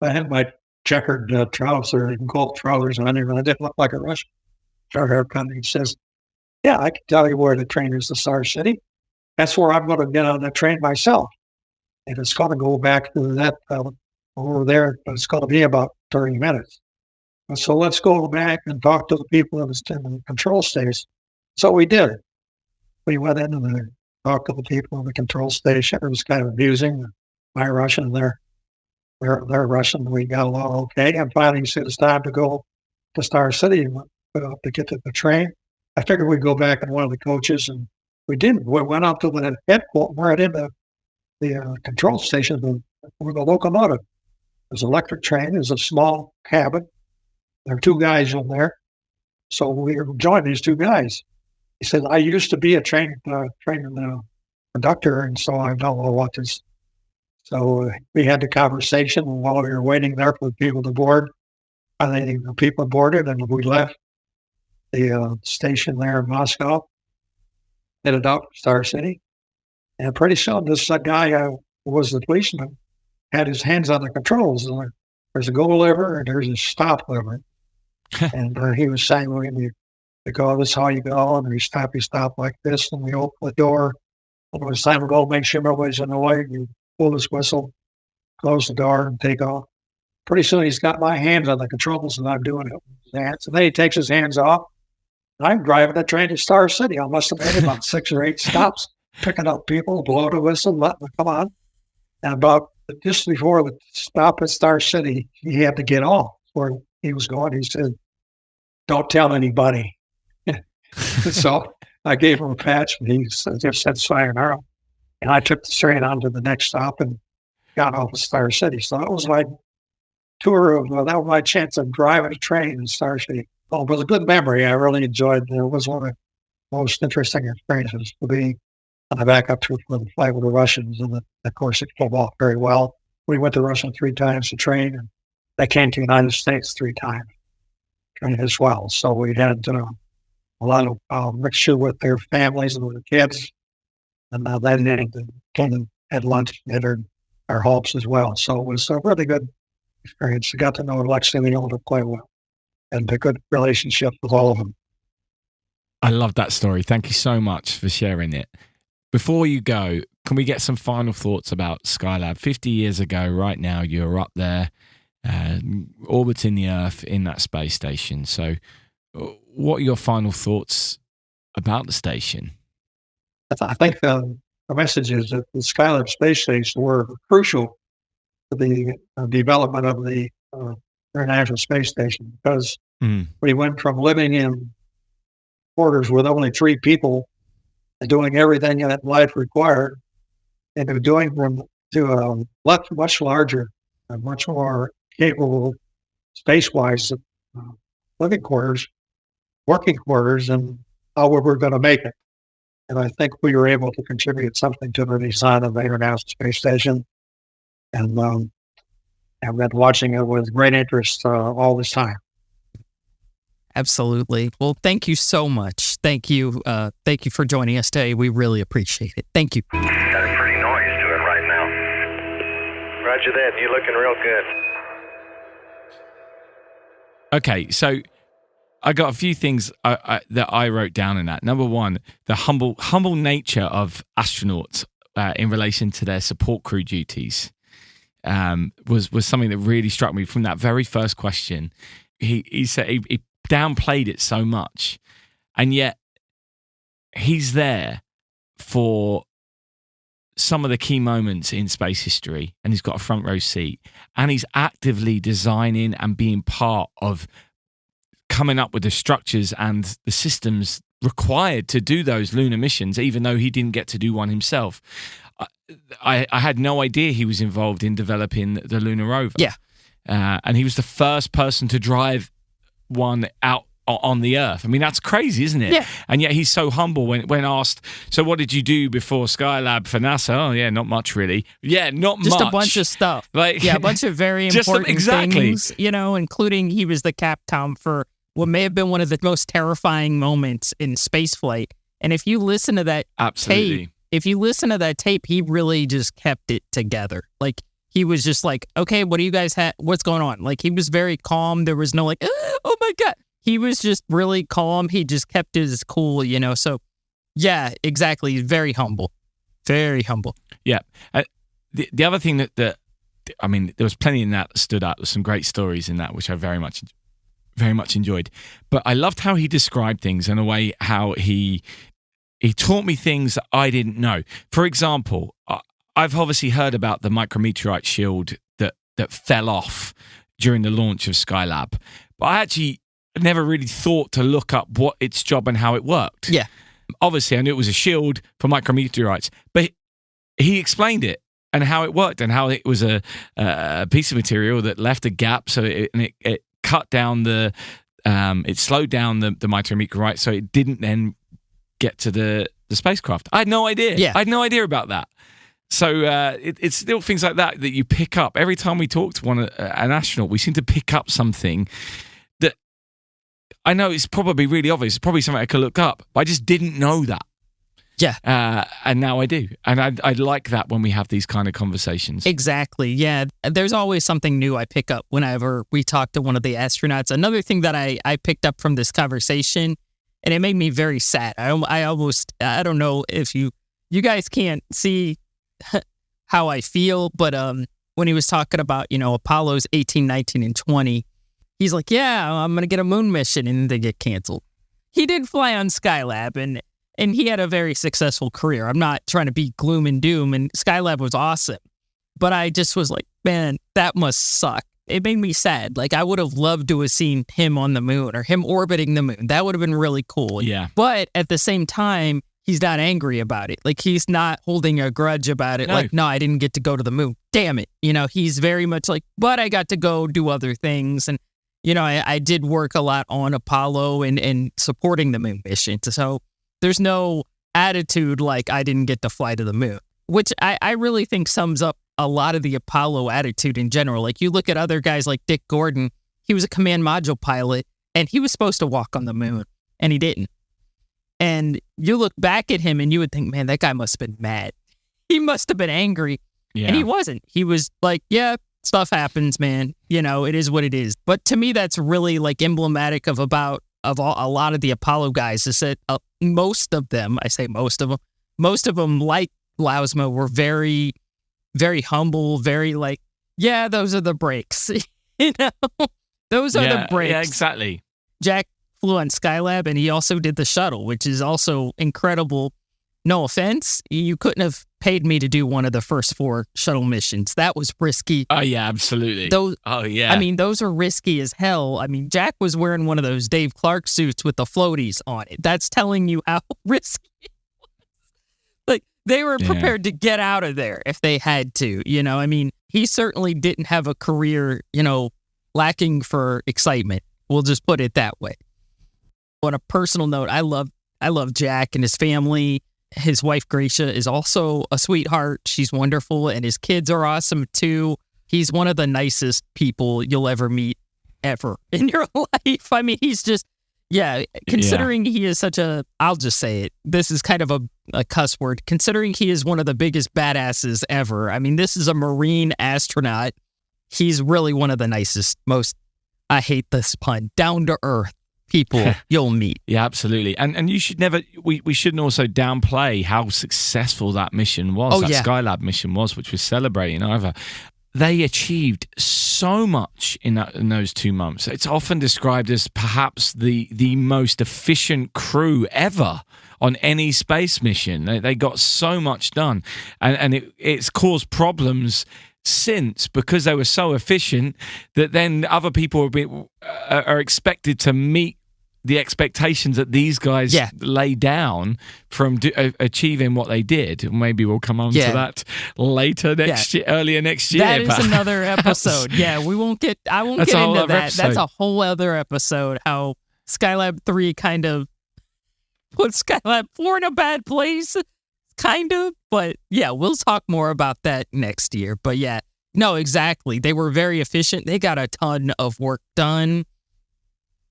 I had my checkered trousers, gold trousers, and I didn't look like a Russian. He says, "Yeah, I can tell you where the train is to Star City. That's where I'm going to get on the train myself." and it's going to go back to that over there. It's going to be about 30 minutes. And so let's go back and talk to the people in the control station. So we did. We went in and talked to the people in the control station. It was kind of amusing. My Russian, their Russian. We got along okay. And finally, he said it's time to go to Star City to get to the train. I figured we'd go back in one of the coaches, and we didn't. We went up to the headquarters, right in the control station with the locomotive. There's an electric train. There's a small cabin. There are two guys in there. So we joined these two guys. He said, I used to be a train conductor, and so I know what this. So we had the conversation while we were waiting there for the people to board. Finally, the people boarded, and we left the station there in Moscow, headed out to Star City. And pretty soon, this guy who was the policeman had his hands on the controls. And there's a go lever and there's a stop lever. And he was saying, well, you go, this is how you go, and you stop like this, and we open the door. And it was time to go, make sure everybody's in the way. You pull this whistle, close the door, and take off. Pretty soon, he's got my hands on the controls, and I'm doing it with his hands. And then he takes his hands off, and I'm driving the train to Star City. I must have made about 6 or 8 stops, picking up people, blow the whistle, letting them come on. And about just before the stop at Star City, he had to get off where he was going. He said, don't tell anybody. So I gave him a patch, and he just said sayonara. And I took the train on to the next stop and got off of Star City. So that was my tour of, that was my chance of driving a train in Star City. Oh, it was a good memory. I really enjoyed it. It was one of the most interesting experiences to be on the back up to the flight with the Russians. And of course, it came off very well. We went to Russia 3 times to train, and they came to the United States 3 times as well. So we had a lot of mixture with their families and with the kids. And then they came and had lunch at our homes as well. So it was a really good experience. I got to know Alexei and Leonid quite well, and a good relationship with all of them. I love that story. Thank you so much for sharing it. Before you go, can we get some final thoughts about Skylab? 50 years ago, right now, you're up there orbiting the Earth in that space station. So what are your final thoughts about the station? I think the message is that the Skylab space station were crucial to the development of the International Space Station, because we went from living in quarters with only 3 people and doing everything that life required into doing them to a much larger and much more capable space-wise living quarters, working quarters, and how we were going to make it. And I think we were able to contribute something to the design of the International Space Station. And I've been watching it with great interest all this time. Absolutely. Well, thank you so much. Thank you. Thank you for joining us today. We really appreciate it. Thank you. Got a pretty noise to it right now. Roger that. You're looking real good. Okay, so I got a few things that I wrote down in that. Number one, the humble nature of astronauts in relation to their support crew duties was something that really struck me from that very first question. He said he downplayed it so much, and yet he's there for some of the key moments in space history, and he's got a front row seat, and he's actively designing and being part of coming up with the structures and the systems required to do those lunar missions, even though he didn't get to do one himself. I had no idea he was involved in developing the lunar rover. Yeah. And he was the first person to drive one out on the Earth. I mean, that's crazy, isn't it? Yeah. And yet he's so humble when asked, so what did you do before Skylab for NASA? Oh, yeah, not much really. Yeah, not just much. Just a bunch of stuff. Like, a bunch of very important things, including he was the CAPCOM for what may have been one of the most terrifying moments in spaceflight. And if you listen to that tape, he really just kept it together. Like, he was just like, okay, what do you guys have? What's going on? Like, he was very calm. There was no like, oh my God. He was just really calm. He just kept his cool, So, yeah, exactly. Very humble. Very humble. Yeah. the other thing that I mean, there was plenty in that stood out. There's some great stories in that, which I very much enjoyed. But I loved how he described things in a way how he taught me things that I didn't know. For example, I've obviously heard about the micrometeorite shield that fell off during the launch of Skylab, but I actually never really thought to look up what its job and how it worked. Yeah. Obviously, I knew it was a shield for micrometeorites, but he explained it and how it worked and how it was a piece of material that left a gap, so it cut down it slowed down the micrometeorite, so it didn't then get to the spacecraft. I had no idea. Yeah. I had no idea about that. So it's little things like that you pick up. Every time we talk to an astronaut, we seem to pick up something that I know it's probably really obvious. It's probably something I could look up, but I just didn't know that. Yeah. And now I do. And I like that when we have these kind of conversations. Exactly. Yeah. There's always something new I pick up whenever we talk to one of the astronauts. Another thing that I picked up from this conversation, and it made me very sad. I don't know if you guys can't see how I feel, but when he was talking about, Apollo's 18, 19, and 20, he's like, yeah, I'm going to get a moon mission, and they get canceled. He did fly on Skylab, and he had a very successful career. I'm not trying to be gloom and doom, and Skylab was awesome. But I just was like, man, that must suck. It made me sad. Like, I would have loved to have seen him on the moon or him orbiting the moon. That would have been really cool. Yeah. But at the same time, he's not angry about it. Like, he's not holding a grudge about it. No. Like, no, I didn't get to go to the moon. Damn it. He's very much like, but I got to go do other things. And, I did work a lot on Apollo and supporting the moon mission. So there's no attitude like I didn't get to fly to the moon, which I really think sums up a lot of the Apollo attitude in general. Like, you look at other guys like Dick Gordon, he was a command module pilot, and he was supposed to walk on the moon, and he didn't. And you look back at him, and you would think, man, that guy must have been mad. He must have been angry. Yeah. And he wasn't. He was like, yeah, stuff happens, man. It is what it is. But to me, that's really like emblematic of a lot of the Apollo guys is that most of them, like Lousma, were very, very humble, very like, yeah, those are the breaks. Those are the breaks. Yeah, exactly. Jack flew on Skylab, and he also did the shuttle, which is also incredible. No offense, you couldn't have paid me to do one of the first 4 shuttle missions. That was risky. Oh, yeah, absolutely. I mean, those are risky as hell. I mean, Jack was wearing one of those Dave Clark suits with the floaties on it. That's telling you how risky it was. Like, they were prepared to get out of there if they had to, I mean, he certainly didn't have a career, lacking for excitement. We'll just put it that way. On a personal note, I love Jack and his family. His wife, Gracia, is also a sweetheart. She's wonderful, and his kids are awesome, too. He's one of the nicest people you'll ever meet, ever, in your life. I mean, he's just, considering he is such I'll just say it, this is kind of a cuss word, considering he is one of the biggest badasses ever. I mean, this is a Marine astronaut. He's really one of the nicest, most, I hate this pun, down-to-earth people you'll meet. Yeah, absolutely. And you should never, we shouldn't also downplay how successful that mission was, Skylab mission was, which we're celebrating either. They achieved so much in those 2 months. It's often described as perhaps the most efficient crew ever on any space mission. They got so much done. And it's caused problems since, because they were so efficient, that then other people are expected to meet the expectations that these guys lay down from achieving what they did. Maybe we'll come on to that later earlier next year. That is another episode. I won't get into that. That's a whole other episode, how Skylab 3 kind of put Skylab 4 in a bad place, kind of. But we'll talk more about that next year. But no, exactly. They were very efficient. They got a ton of work done.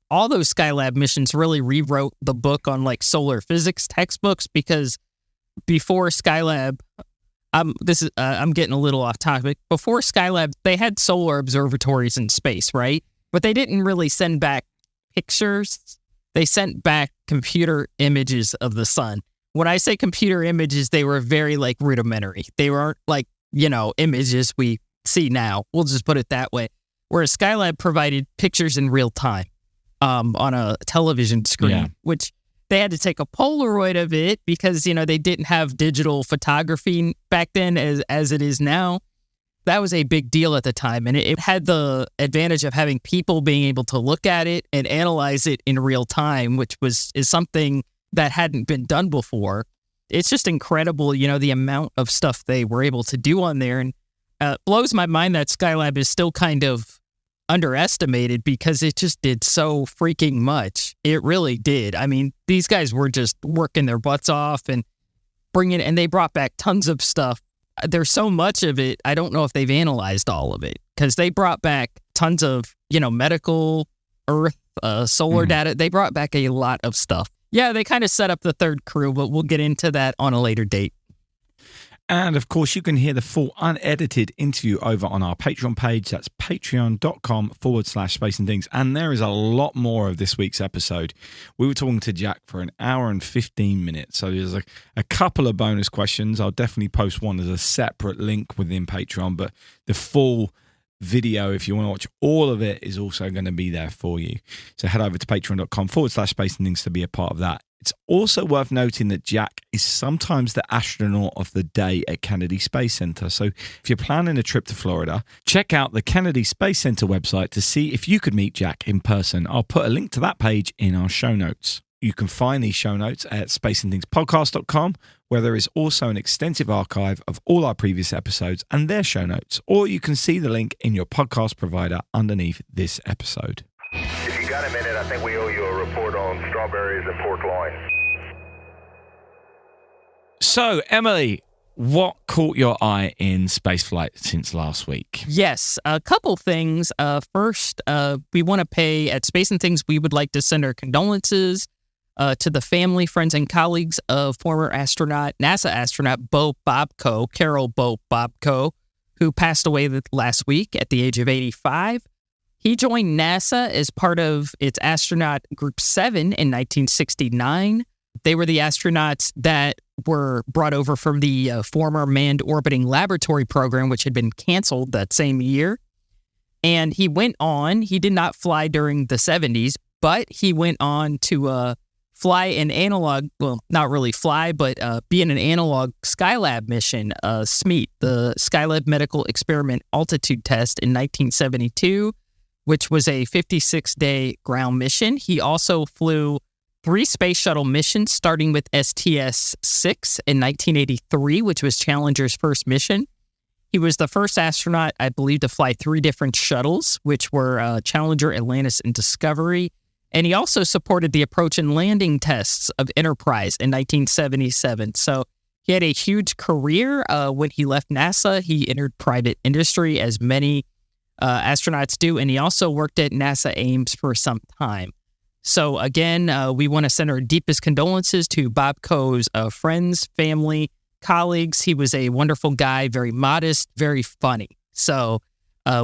All those Skylab missions really rewrote the book on like solar physics textbooks, because before Skylab, I'm getting a little off topic. Before Skylab, they had solar observatories in space, right? But they didn't really send back pictures. They sent back computer images of the sun. When I say computer images, they were very like rudimentary. They weren't like images we see now. We'll just put it that way. Whereas Skylab provided pictures in real time on a television screen, which they had to take a Polaroid of it because, they didn't have digital photography back then as it is now. That was a big deal at the time. And it had the advantage of having people being able to look at it and analyze it in real time, which is something that hadn't been done before. It's just incredible, the amount of stuff they were able to do on there. And blows my mind that Skylab is still kind of underestimated because it just did so freaking much. It really did. I mean, these guys were just working their butts off and and they brought back tons of stuff. There's so much of it, I don't know if they've analyzed all of it because they brought back tons of, medical, Earth, solar data. They brought back a lot of stuff. Yeah, they kind of set up the third crew, but we'll get into that on a later date. And of course, you can hear the full unedited interview over on our Patreon page. That's patreon.com/Space and Things. And there is a lot more of this week's episode. We were talking to Jack for an hour and 15 minutes. So there's a couple of bonus questions. I'll definitely post one as a separate link within Patreon. But the full video, if you want to watch all of it, is also going to be there for you. So head over to patreon.com/Space and Things to be a part of that. It's also worth noting that Jack is sometimes the astronaut of the day at Kennedy Space Center. So if you're planning a trip to Florida, check out the Kennedy Space Center website to see if you could meet Jack in person. I'll put a link to that page in our show notes. You can find these show notes at spaceandthingspodcast.com, where there is also an extensive archive of all our previous episodes and their show notes, or you can see the link in your podcast provider underneath this episode. If you got a minute, I think we owe you a report on strawberries and pork loin. So, Emily, what caught your eye in spaceflight since last week? Yes, a couple things. First, we want to pay at Space and Things. We would like to send our condolences to the family, friends, and colleagues of former NASA astronaut Carol Bo Bobko, who passed away last week at the age of 85. He joined NASA as part of its astronaut Group 7 in 1969. They were the astronauts that were brought over from the former manned orbiting laboratory program, which had been canceled that same year. And he went on, he did not fly during the 70s, but he went on to fly an analog, well, not really fly, but be in an analog Skylab mission, SMEAT, the Skylab Medical Experiment Altitude Test in 1972, which was a 56-day ground mission. He also flew 3 Space Shuttle missions, starting with STS-6 in 1983, which was Challenger's first mission. He was the first astronaut, I believe, to fly 3 different shuttles, which were Challenger, Atlantis, and Discovery. And he also supported the approach and landing tests of Enterprise in 1977. So he had a huge career. When he left NASA, he entered private industry, as many astronauts do, and he also worked at NASA Ames for some time. So again, we want to send our deepest condolences to Bobko's friends, family, colleagues. He was a wonderful guy, very modest, very funny. So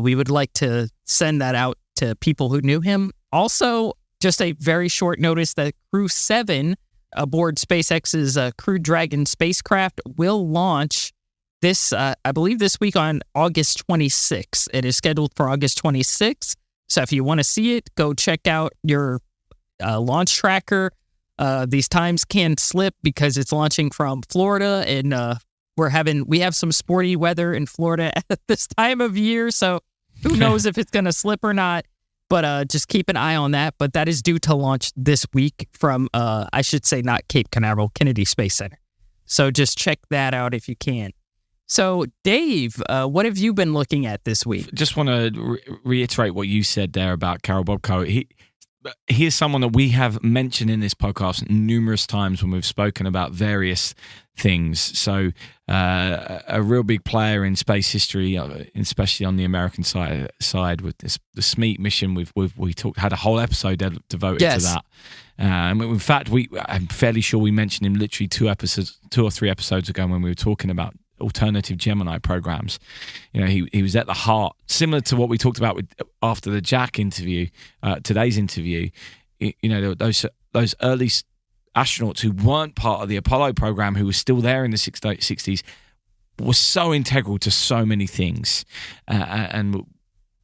we would like to send that out to people who knew him. Also, just a very short notice that Crew 7 aboard SpaceX's Crew Dragon spacecraft will launch this, I believe this week on August 26th. It is scheduled for August 26th. So if you want to see it, go check out your launch tracker. These times can slip because it's launching from Florida, and we have some sporty weather in Florida at this time of year. So who knows if it's going to slip or not, but just keep an eye on that. But that is due to launch this week from, I should say, not Cape Canaveral, Kennedy Space Center. So just check that out if you can. So, Dave, what have you been looking at this week? Just want to reiterate what you said there about Carol Bobko. He is someone that we have mentioned in this podcast numerous times when we've spoken about various things. So, a real big player in space history, especially on the American side with the SMEAT mission. We had a whole episode devoted to that. In fact, I'm fairly sure we mentioned him literally 2 or 3 episodes ago when we were talking about alternative Gemini programs. He was at the heart, similar to what we talked about after the Jack interview, today's interview. Those early astronauts who weren't part of the Apollo program, who were still there in the 60s, was so integral to so many things, and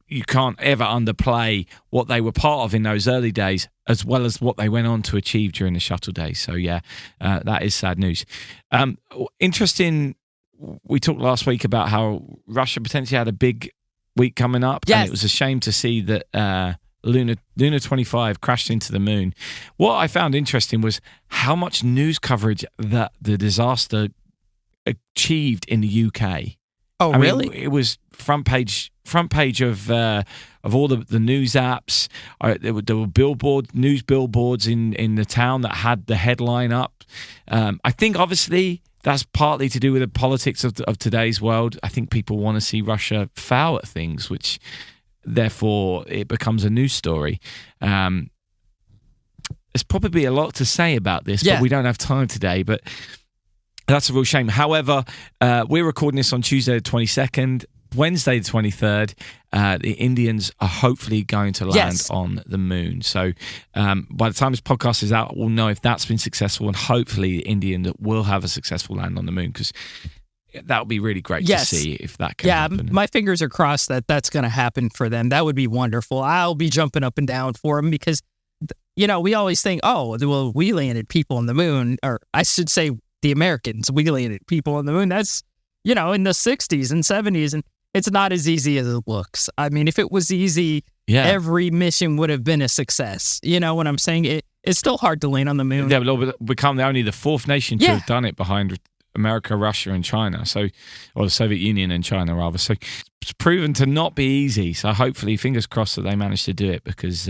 you can't ever underplay what they were part of in those early days, as well as what they went on to achieve during the shuttle days. So yeah, that is sad news. Interesting. We talked last week about how Russia potentially had a big week coming up, yes. and it was a shame to see that Luna 25 crashed into the moon. What I found interesting was how much news coverage that the disaster achieved in the UK. Oh, really? It was front page of all the news apps. There were news billboards in the town that had the headline up. I think obviously that's partly to do with the politics of today's world. I think people want to see Russia fail at things, which therefore it becomes a news story. There's probably a lot to say about this, but we don't have time today. But that's a real shame. However, we're recording this on Tuesday the 22nd. Wednesday the 23rd, the Indians are hopefully going to land on the moon. So by the time this podcast is out, we'll know if that's been successful, and hopefully the Indians will have a successful land on the moon, because that would be really great to see if that can happen. Yeah, my fingers are crossed that that's going to happen for them. That would be wonderful. I'll be jumping up and down for them because, we always think, oh, well, we landed people on the moon, or I should say the Americans, we landed people on the moon. That's, in the 60s and 70s, and it's not as easy as it looks. I mean, if it was easy, every mission would have been a success. You know what I'm saying? It's still hard to land on the moon. Yeah, but we'll become only the fourth nation to have done it behind America, Russia, and China. Or the Soviet Union and China, rather. So it's proven to not be easy. So hopefully, fingers crossed that they manage to do it, because,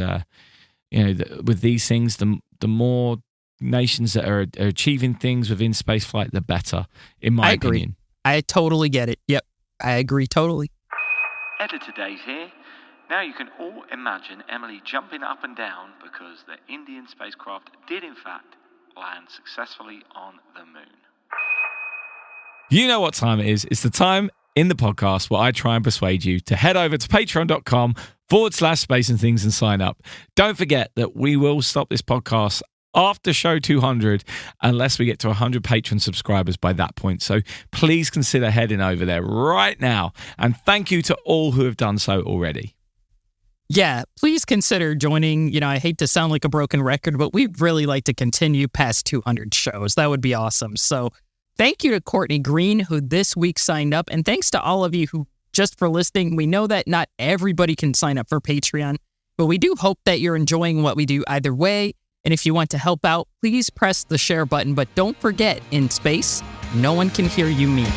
with these things, the more nations that are achieving things within spaceflight, the better, in my opinion. I totally get it. Yep. I agree totally. Editor Dave here. Now you can all imagine Emily jumping up and down because the Indian spacecraft did in fact land successfully on the moon. You know what time it is. It's the time in the podcast where I try and persuade you to head over to patreon.com/space and things and sign up. Don't forget that we will stop this podcast after show 200 unless we get to 100 Patreon subscribers by that point. So please consider heading over there right now. And thank you to all who have done so already. Yeah, please consider joining. I hate to sound like a broken record, but we'd really like to continue past 200 shows. That would be awesome. So thank you to Courtney Green, who this week signed up. And thanks to all of you who just for listening. We know that not everybody can sign up for Patreon, but we do hope that you're enjoying what we do either way. And if you want to help out, please press the share button. But don't forget, in space, no one can hear you meet.